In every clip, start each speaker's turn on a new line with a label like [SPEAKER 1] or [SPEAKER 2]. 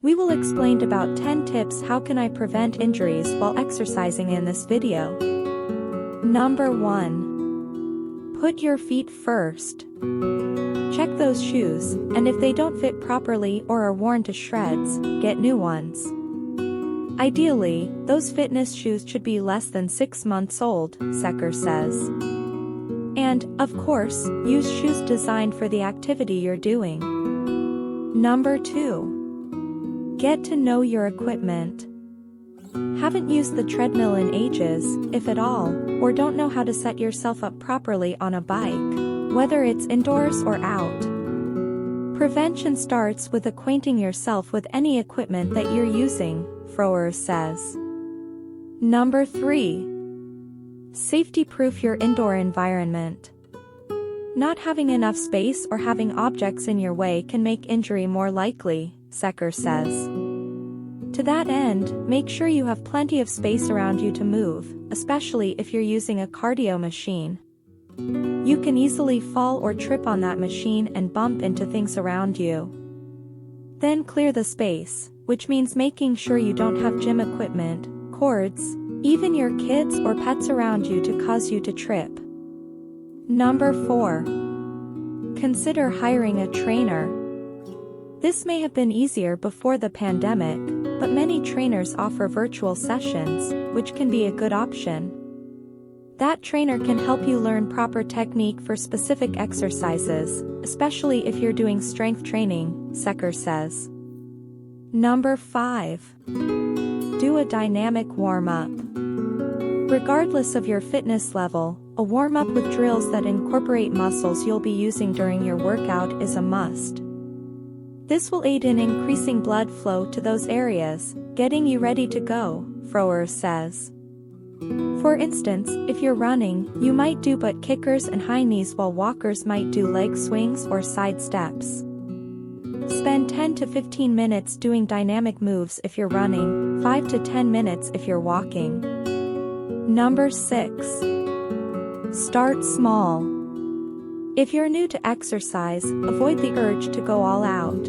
[SPEAKER 1] We will explain about 10 tips how can I prevent injuries while exercising in this video. Number 1. Put your feet first. Check those shoes, and if they don't fit properly or are worn to shreds, get new ones. Ideally, those fitness shoes should be less than 6 months old, Secker says. And, of course, use shoes designed for the activity you're doing. Number 2. Get to know your equipment. Haven't used the treadmill in ages, if at all, or don't know how to set yourself up properly on a bike, whether it's indoors or out. Prevention starts with acquainting yourself with any equipment that you're using, Froer says. Number 3. Safety-proof your indoor environment. Not having enough space or having objects in your way can make injury more likely, Secker says. To that end, make sure you have plenty of space around you to move, especially if you're using a cardio machine. You can easily fall or trip on that machine and bump into things around you. Then clear the space, which means making sure you don't have gym equipment, cords, even your kids or pets around you to cause you to trip. Number 4. Consider hiring a trainer. This may have been easier before the pandemic, but many trainers offer virtual sessions, which can be a good option. That trainer can help you learn proper technique for specific exercises, especially if you're doing strength training, Secker says. Number 5. Do a dynamic warm-up. Regardless of your fitness level, a warm-up with drills that incorporate muscles you'll be using during your workout is a must. This will aid in increasing blood flow to those areas, getting you ready to go, Froer says. For instance, if you're running, you might do butt kickers and high knees while walkers might do leg swings or side steps. Spend 10 to 15 minutes doing dynamic moves if you're running, 5 to 10 minutes if you're walking. Number 6. Start small. If you're new to exercise, avoid the urge to go all out.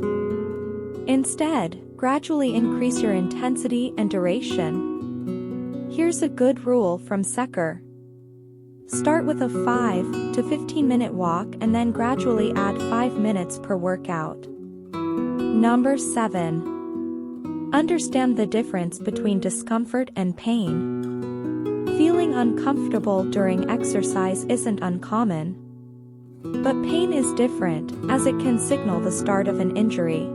[SPEAKER 1] Instead, gradually increase your intensity and duration. Here's a good rule from Secker. Start with a 5 to 15 minute walk and then gradually add 5 minutes per workout. Number 7. Understand the difference between discomfort and pain. Feeling uncomfortable during exercise isn't uncommon. But pain is different, as it can signal the start of an injury.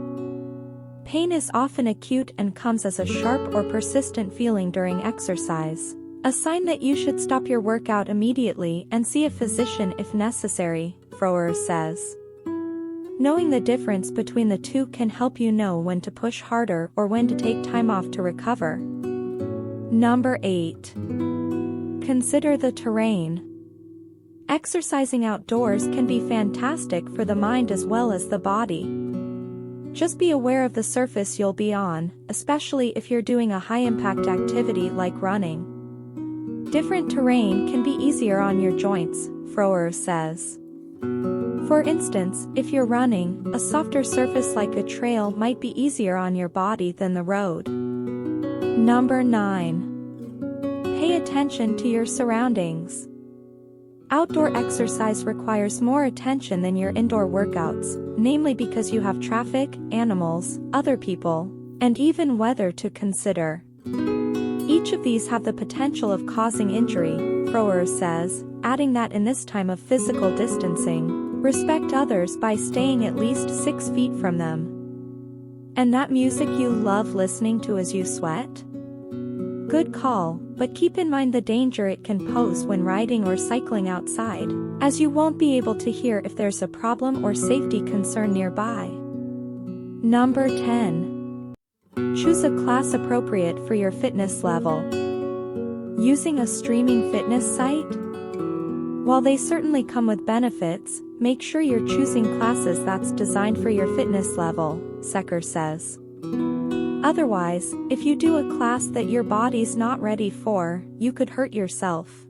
[SPEAKER 1] Pain is often acute and comes as a sharp or persistent feeling during exercise, a sign that you should stop your workout immediately and see a physician if necessary, Froer says. Knowing the difference between the two can help you know when to push harder or when to take time off to recover. Number 8. Consider the terrain. Exercising outdoors can be fantastic for the mind as well as the body. Just be aware of the surface you'll be on, especially if you're doing a high-impact activity like running. Different terrain can be easier on your joints, Froer says. For instance, if you're running, a softer surface like a trail might be easier on your body than the road. Number 9. Pay attention to your surroundings. Outdoor exercise requires more attention than your indoor workouts, namely because you have traffic, animals, other people, and even weather to consider. Each of these have the potential of causing injury, Froer says, adding that in this time of physical distancing, respect others by staying at least 6 feet from them. And that music you love listening to as you sweat? Good call, but keep in mind the danger it can pose when riding or cycling outside, as you won't be able to hear if there's a problem or safety concern nearby. Number 10. Choose a class appropriate for your fitness level. Using a streaming fitness site? While they certainly come with benefits, make sure you're choosing classes that's designed for your fitness level, Secker says. Otherwise, if you do a class that your body's not ready for, you could hurt yourself.